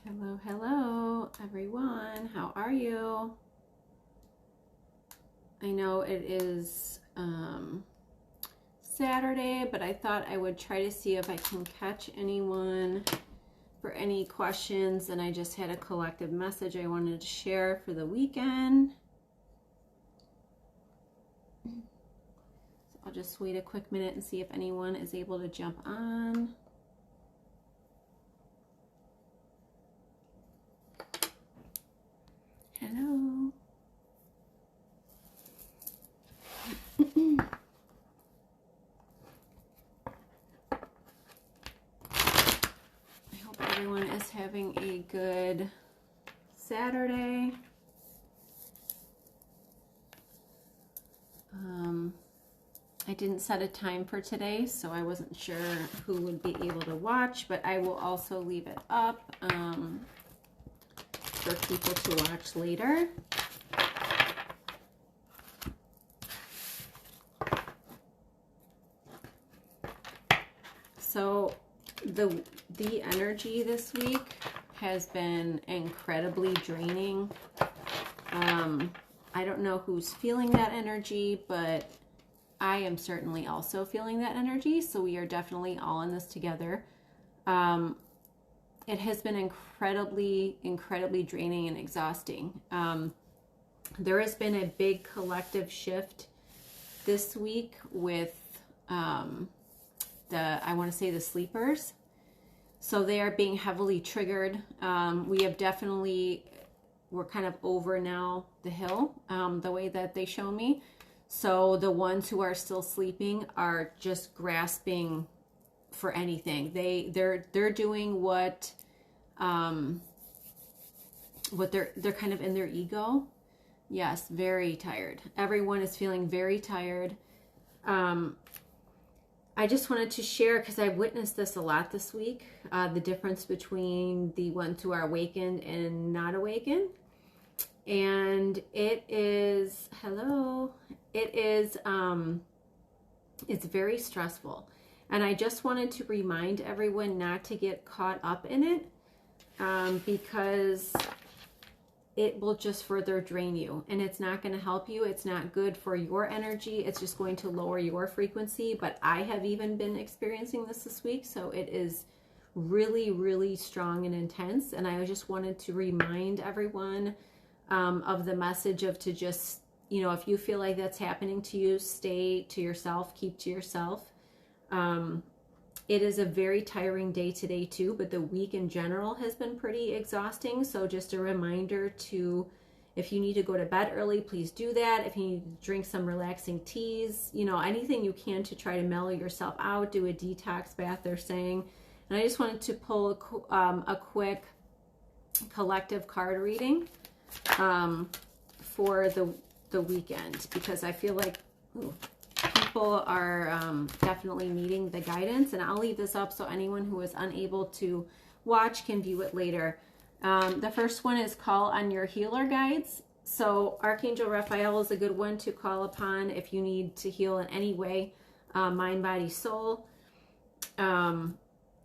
Hello, hello, everyone. How are you? I know it is Saturday, but I thought I would try to see if I can catch anyone for any questions. And I just had a collective message I wanted to share for the weekend. So I'll just wait a quick minute and see if anyone is able to jump on. Hello. I hope everyone is having a good Saturday. I didn't set a time for today, so I wasn't sure who would be able to watch, but I will also leave it up for people to watch later. So the energy this week has been incredibly draining. I don't know who's feeling that energy, but I am certainly also feeling that energy. So we are definitely all in this together. It has been incredibly draining and exhausting. There has been a big collective shift this week with I want to say the sleepers. So they are being heavily triggered. We're kind of over now the hill, the way that they show me. So the ones who are still sleeping are just grasping for anything. They're doing what they're kind of in their ego. Yes, very tired. Everyone is feeling very tired. I just wanted to share, because I witnessed this a lot this week, the difference between the ones who are awakened and not awakened. And it is, it's very stressful. And I just wanted to remind everyone not to get caught up in it, because it will just further drain you, and it's not going to help you. It's not good for your energy. It's just going to lower your frequency. But I have even been experiencing this week, so it is really strong and intense. And I just wanted to remind everyone of the message of to just, if you feel like that's happening to you, stay to yourself, keep to yourself. It is a very tiring day today too, but the week in general has been pretty exhausting. So just a reminder to, if you need to go to bed early, please do that. If you need to drink some relaxing teas, anything you can to try to mellow yourself out, do a detox bath, they're saying. And I just wanted to pull a quick collective card reading for the weekend, because I feel like people are definitely needing the guidance, and I'll leave this up so anyone who is unable to watch can view it later. The first one is call on your healer guides. So Archangel Raphael is a good one to call upon if you need to heal in any way, mind, body, soul. And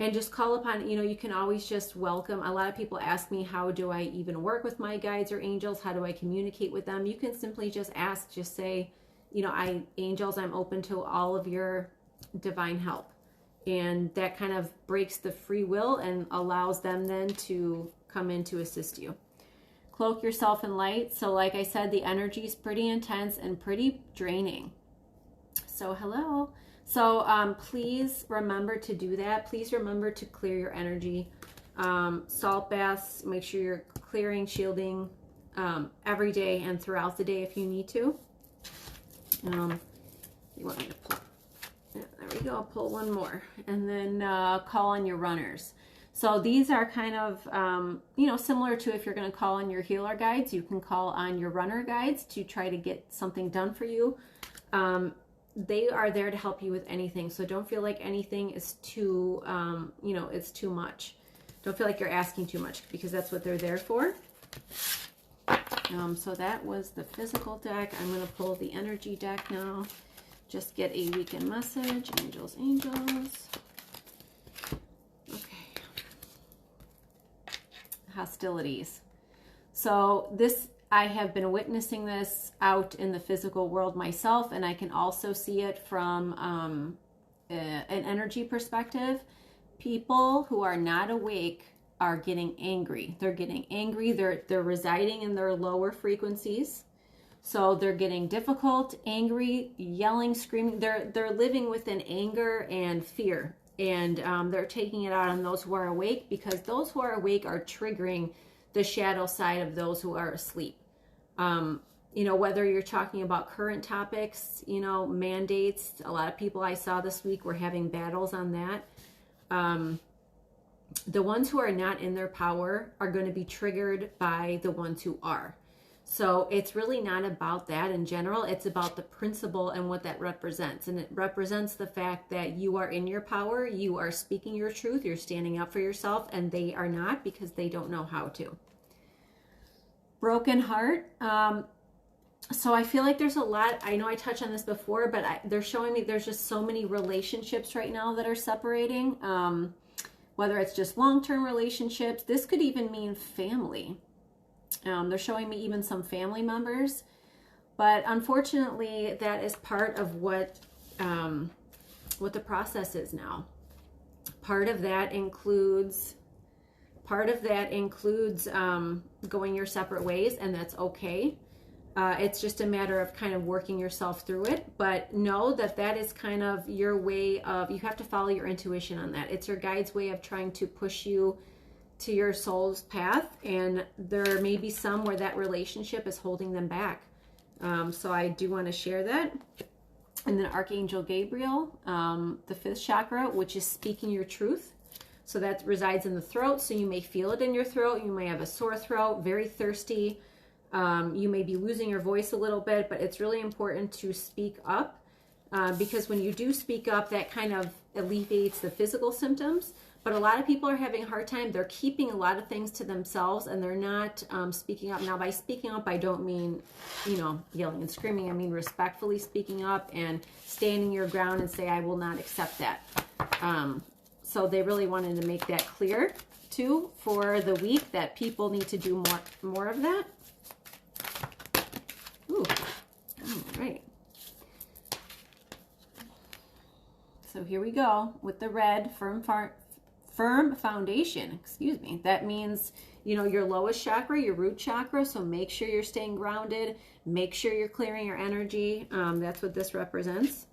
just call upon, you can always just welcome. A lot of people ask me, how do I even work with my guides or angels? How do I communicate with them? You can simply just ask, just say, angels, I'm open to all of your divine help. And that kind of breaks the free will and allows them then to come in to assist you. Cloak yourself in light. So like I said, the energy is pretty intense and pretty draining. So hello. So please remember to do that. Please remember to clear your energy. Salt baths, make sure you're clearing, shielding every day and throughout the day if you need to. You want me to pull? Yeah, there we go. I'll pull one more, and then call on your runners. So these are kind of similar to if you're going to call on your healer guides, you can call on your runner guides to try to get something done for you. They are there to help you with anything, so don't feel like anything is too it's too much. Don't feel like you're asking too much, because that's what they're there for. So that was the physical deck. I'm going to pull the energy deck now. Just get a weekend message. Angels. Okay. hostilities. So this, I have been witnessing this out in the physical world myself, and I can also see it from an energy perspective. People who are not awake are getting angry. They're getting angry. They're residing in their lower frequencies. So they're getting difficult, angry, yelling, screaming. They're living within anger and fear. And they're taking it out on those who are awake, because those who are awake are triggering the shadow side of those who are asleep. You know, whether you're talking about current topics, you know, mandates, a lot of people I saw this week were having battles on that. The ones who are not in their power are going to be triggered by the ones who are. So it's really not about that in general. It's about the principle and what that represents. And it represents the fact that you are in your power, you are speaking your truth, you're standing up for yourself, and they are not, because they don't know how to. Broken heart. So I feel like there's a lot, I know I touched on this before, but they're showing me there's just so many relationships right now that are separating. Whether it's just long-term relationships, this could even mean family. They're showing me even some family members, but unfortunately that is part of what the process is now. Part of that includes going your separate ways, and that's okay. It's just a matter of kind of working yourself through it, but know that that is kind of your way of, you have to follow your intuition on that. It's your guide's way of trying to push you to your soul's path, and there may be some where that relationship is holding them back. So I do want to share that. And then archangel Gabriel, the 5th chakra, which is speaking your truth. So that resides in the throat. So you may feel it in your throat. You may have a sore throat, very thirsty. You may be losing your voice a little bit, but it's really important to speak up, because when you do speak up, that kind of alleviates the physical symptoms. But a lot of people are having a hard time. They're keeping a lot of things to themselves, and they're not speaking up. Now, by speaking up, I don't mean, you know, yelling and screaming. I mean respectfully speaking up and standing your ground and say, I will not accept that. So they really wanted to make that clear, too, for the week, that people need to do more of that. Ooh, all right. So here we go with the red, firm foundation, excuse me. That means, you know, your lowest chakra, your root chakra. So make sure you're staying grounded. Make sure you're clearing your energy. That's what this represents.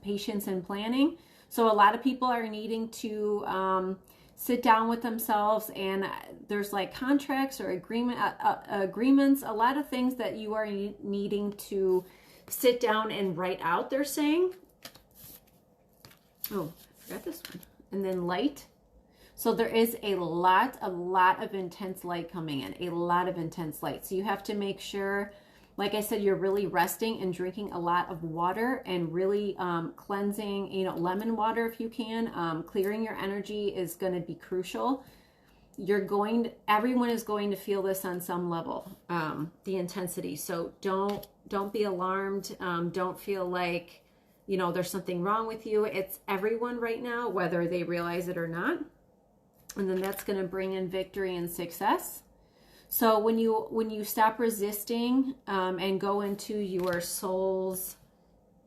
Patience and planning. So a lot of people are needing to sit down with themselves, and there's like contracts or agreements, a lot of things that you are needing to sit down and write out, they're saying. Oh, I forgot this one. And then light. So there is a lot of intense light coming in, a lot of intense light. So you have to make sure, like I said, you're really resting and drinking a lot of water, and really cleansing, you know, lemon water if you can. Clearing your energy is going to be crucial. Everyone is going to feel this on some level, the intensity. So don't be alarmed. Don't feel like, you know, there's something wrong with you. It's everyone right now, whether they realize it or not. And then that's going to bring in victory and success. So when you stop resisting and go into your soul's,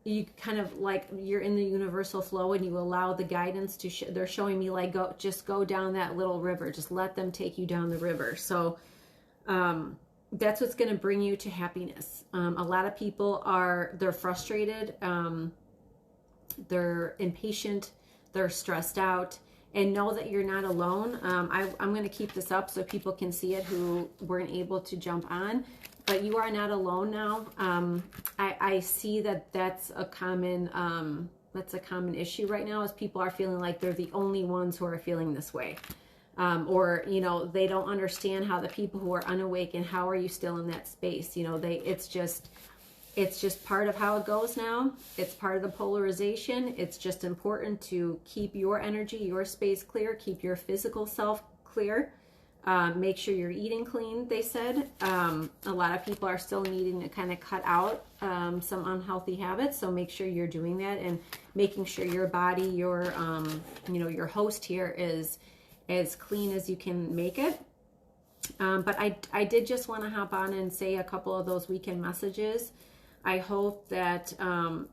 you kind of like, you're in the universal flow, and you allow the guidance to, they're showing me like, just go down that little river. Just let them take you down the river. So that's what's going to bring you to happiness. A lot of people they're frustrated. They're impatient, they're stressed out, and know that you're not alone. I'm going to keep this up so people can see it who weren't able to jump on, but you are not alone now. I see that's a common issue right now, is people are feeling like they're the only ones who are feeling this way. Or, you know, they don't understand how the people who are unawake, and how are you still in that space? You know, it's just part of how it goes now. It's part of the polarization. It's just important to keep your energy, your space clear, keep your physical self clear. Make sure you're eating clean, they said. A lot of people are still needing to kind of cut out some unhealthy habits. So make sure you're doing that, and making sure your body, your host here is as clean as you can make it. But I did just want to hop on and say a couple of those weekend messages. I hope that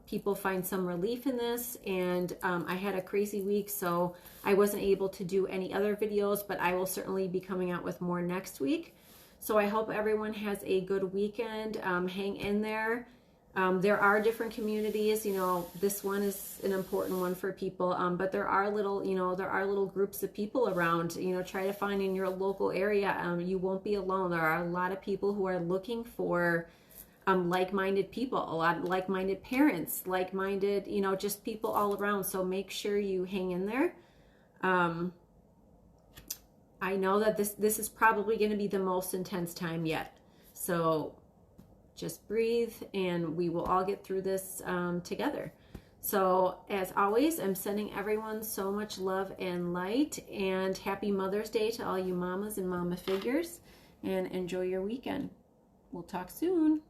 people find some relief in this. And I had a crazy week, so I wasn't able to do any other videos, but I will certainly be coming out with more next week. So I hope everyone has a good weekend. Hang in there. There are different communities, you know, this one is an important one for people, but there are little, you know, there are little groups of people around, you know, try to find in your local area. You won't be alone. There are a lot of people who are looking for like-minded people, a lot of like-minded parents, like-minded, you know, just people all around. So make sure you hang in there. I know that this is probably going to be the most intense time yet. So just breathe, and we will all get through this together. So as always, I'm sending everyone so much love and light, and happy Mother's Day to all you mamas and mama figures, and enjoy your weekend. We'll talk soon.